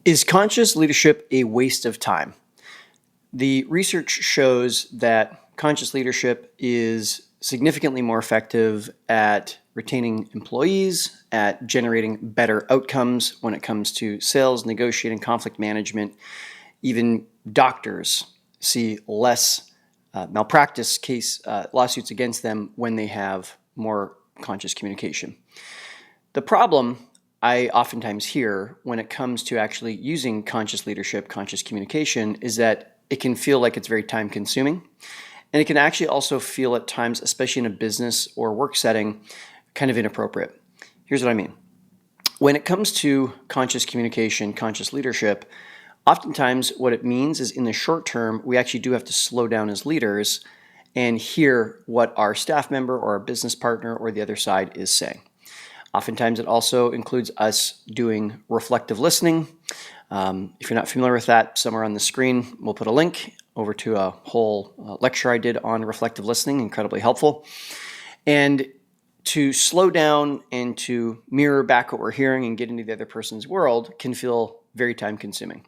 Is conscious leadership a waste of time? The research shows that conscious leadership is significantly more effective at retaining employees, at generating better outcomes when it comes to sales, negotiating, conflict management. Even doctors see less malpractice case lawsuits against them when they have more conscious communication. The problem I oftentimes hear when it comes to actually using conscious leadership, conscious communication, is that it can feel like it's very time consuming. And it can actually also feel at times, especially in a business or work setting, kind of inappropriate. Here's what I mean. When it comes to conscious communication, conscious leadership, oftentimes what it means is in the short term, we actually do have to slow down as leaders and hear what our staff member or our business partner or the other side is saying. Oftentimes, it also includes us doing reflective listening. If you're not familiar with that, somewhere on the screen, we'll put a link over to a whole lecture I did on reflective listening, incredibly helpful. And to slow down and to mirror back what we're hearing and get into the other person's world can feel very time consuming,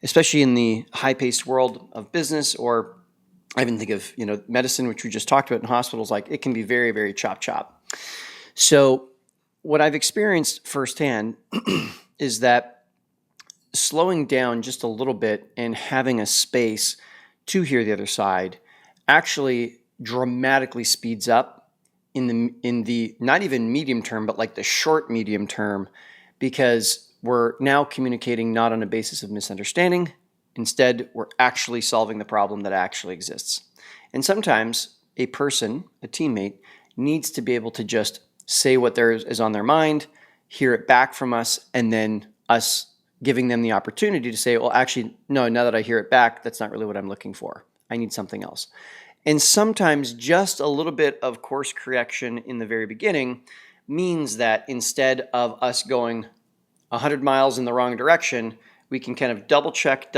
especially in the high-paced world of business, or I even think of medicine, which we just talked about in hospitals. Like, it can be very, very chop. So what I've experienced firsthand is that slowing down just a little bit and having a space to hear the other side actually dramatically speeds up in the not even medium term, but like the short medium term, because we're now communicating not on a basis of misunderstanding. Instead, we're actually solving the problem that actually exists. And sometimes a person, a teammate, needs to be able to just say what there is on their mind, hear it back from us, and then us giving them the opportunity to say, well, actually, no, now that I hear it back, that's not really what I'm looking for. I need something else. And sometimes just a little bit of course correction in the very beginning means that instead of us going 100 miles in the wrong direction, we can kind of double check,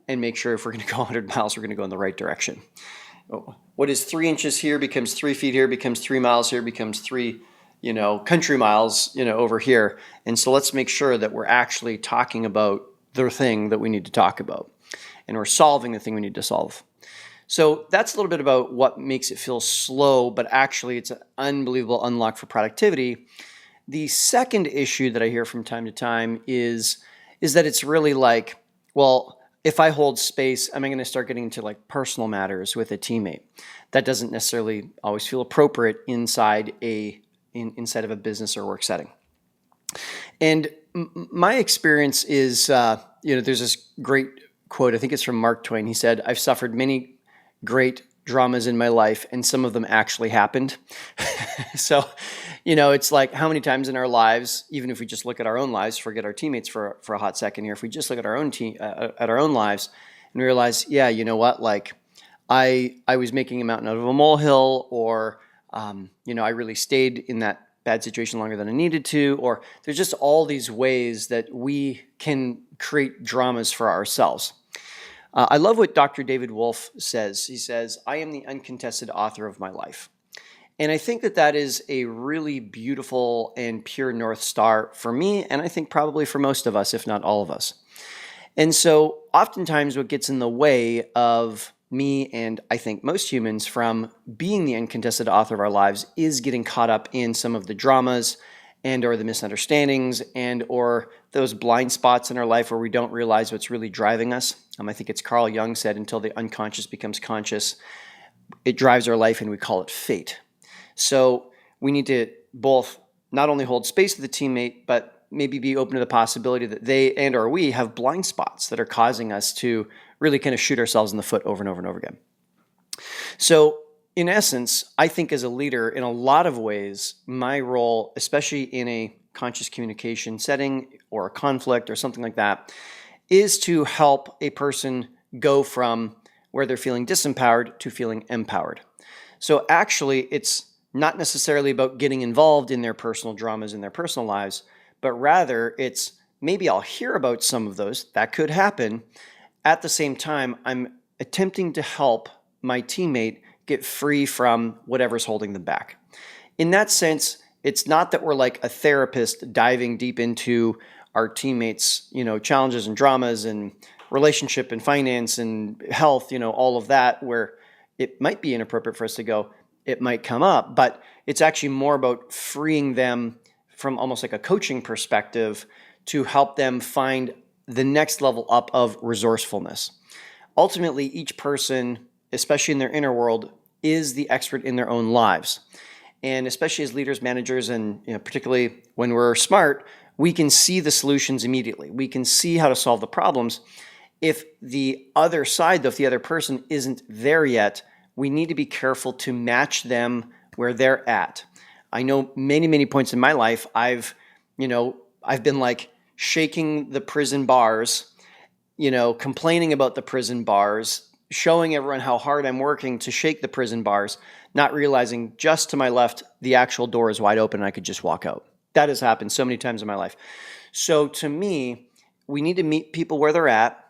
and make sure if we're going to go 100 miles, we're going to go in the right direction. What is 3 inches here becomes 3 feet here, becomes 3 miles here, becomes 3, country miles, over here. And so let's make sure that we're actually talking about the thing that we need to talk about, and we're solving the thing we need to solve. So that's a little bit about what makes it feel slow, but actually it's an unbelievable unlock for productivity. The second issue that I hear from time to time is that it's really like, well, if I hold space, am I going to start getting into like personal matters with a teammate? That doesn't necessarily always feel appropriate inside of a business or work setting. And my experience is, there's this great quote, I think it's from Mark Twain. He said, "I've suffered many great dramas in my life, and some of them actually happened." So, it's like how many times in our lives, even if we just look at our own lives, forget our teammates for a hot second here, if we just look at our own at our own lives and realize, yeah, you know what, like I was making a mountain out of a molehill, or, I really stayed in that bad situation longer than I needed to, or there's just all these ways that we can create dramas for ourselves. I love what Dr. David Wolfe says. He says, "I am the uncontested author of my life." And I think that is a really beautiful and pure North Star for me, and I think probably for most of us, if not all of us. And so oftentimes what gets in the way of me, and I think most humans, from being the uncontested author of our lives is getting caught up in some of the dramas and or the misunderstandings and or those blind spots in our life where we don't realize what's really driving us. I think it's Carl Jung said, until the unconscious becomes conscious, it drives our life, and we call it fate. So we need to both not only hold space with the teammate, but maybe be open to the possibility that they and or we have blind spots that are causing us to really kind of shoot ourselves in the foot over and over and over again. So in essence, I think as a leader, in a lot of ways, my role, especially in a conscious communication setting or a conflict or something like that, is to help a person go from where they're feeling disempowered to feeling empowered. So actually, it's not necessarily about getting involved in their personal dramas in their personal lives, but rather it's maybe I'll hear about some of those. That could happen. At the same time, I'm attempting to help my teammate get free from whatever's holding them back. In that sense, it's not that we're like a therapist diving deep into our teammates, challenges and dramas and relationship and finance and health, all of that, where it might be inappropriate for us to go, it might come up, but it's actually more about freeing them from almost like a coaching perspective to help them find the next level up of resourcefulness. Ultimately, each person, especially in their inner world, is the expert in their own lives. And especially as leaders, managers, and particularly when we're smart, we can see the solutions immediately. We can see how to solve the problems. If the other side, though, if the other person isn't there yet, we need to be careful to match them where they're at. I know many points in my life, I've been like shaking the prison bars, complaining about the prison bars, showing everyone how hard I'm working to shake the prison bars, not realizing just to my left, the actual door is wide open and I could just walk out. That has happened so many times in my life. So to me, we need to meet people where they're at.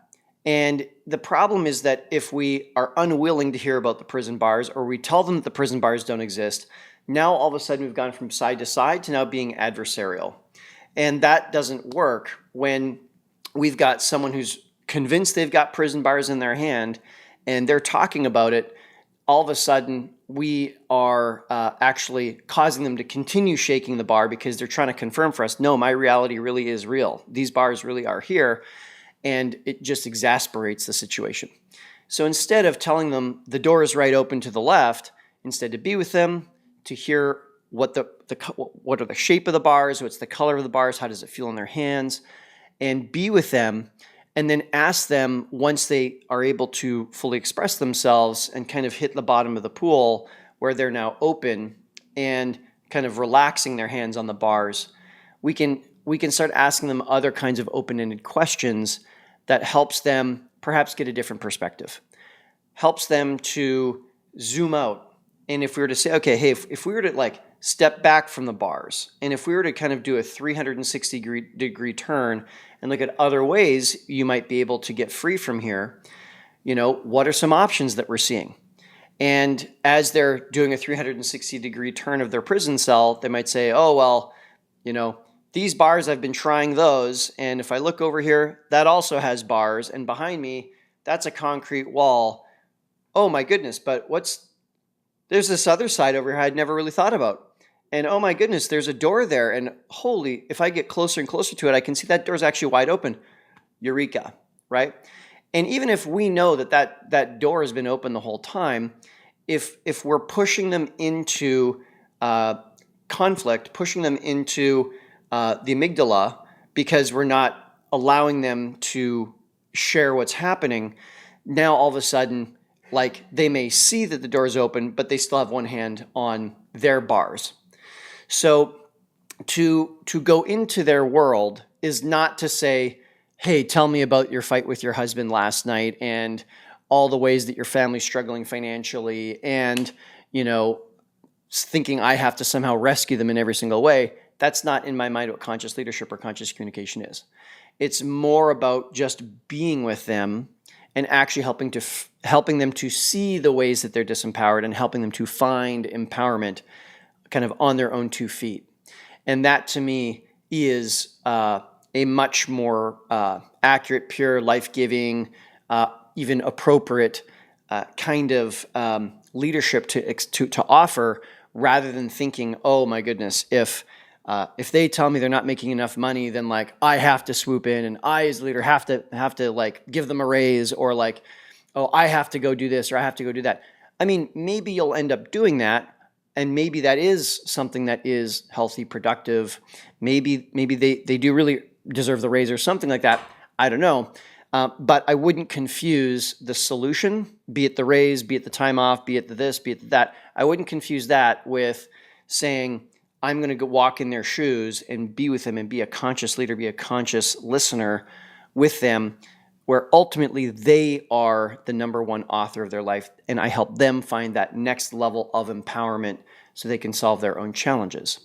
And the problem is that if we are unwilling to hear about the prison bars, or we tell them that the prison bars don't exist, now all of a sudden we've gone from side to side to now being adversarial. And that doesn't work when we've got someone who's convinced they've got prison bars in their hand and they're talking about it. All of a sudden, we are actually causing them to continue shaking the bar because they're trying to confirm for us, no, my reality really is real. These bars really are here. And it just exasperates the situation. So instead of telling them the door is right open to the left, instead to be with them, to hear what are the shape of the bars, what's the color of the bars, how does it feel in their hands, and be with them, and then ask them once they are able to fully express themselves and kind of hit the bottom of the pool where they're now open and kind of relaxing their hands on the bars, we can start asking them other kinds of open-ended questions that helps them perhaps get a different perspective, helps them to zoom out. And if we were to say, okay, hey, if we were to like step back from the bars, and if we were to kind of do a 360-degree turn and look at other ways you might be able to get free from here, what are some options that we're seeing? And as they're doing a 360-degree turn of their prison cell, they might say, oh, well, these bars, I've been trying those, and if I look over here, that also has bars, and behind me, that's a concrete wall. Oh my goodness, but there's this other side over here I'd never really thought about. And oh my goodness, there's a door there, and holy, if I get closer and closer to it, I can see that door's actually wide open. Eureka, right? And even if we know that door has been open the whole time, if we're pushing them into conflict, pushing them into the amygdala because we're not allowing them to share what's happening, now all of a sudden, like they may see that the door is open, but they still have one hand on their bars. So to go into their world is not to say, hey, tell me about your fight with your husband last night and all the ways that your family's struggling financially and, thinking I have to somehow rescue them in every single way. That's not in my mind what conscious leadership or conscious communication is. It's more about just being with them and actually helping them to see the ways that they're disempowered and helping them to find empowerment kind of on their own 2 feet. And that to me is a much more accurate, pure, life-giving, even appropriate kind of leadership to offer, rather than thinking, oh my goodness, if they tell me they're not making enough money, then like I have to swoop in and I as a leader have to like give them a raise, or like, oh, I have to go do this or I have to go do that. I mean, maybe you'll end up doing that, and maybe that is something that is healthy, productive. Maybe they do really deserve the raise or something like that. I don't know. But I wouldn't confuse the solution, be it the raise, be it the time off, be it the this, be it the that. I wouldn't confuse that with saying, I'm going to go walk in their shoes and be with them and be a conscious leader, be a conscious listener with them, where ultimately they are the number one author of their life, and I help them find that next level of empowerment so they can solve their own challenges.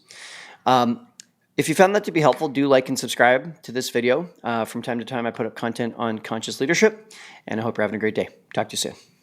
If you found that to be helpful, do like and subscribe to this video. From time to time, I put up content on conscious leadership, and I hope you're having a great day. Talk to you soon.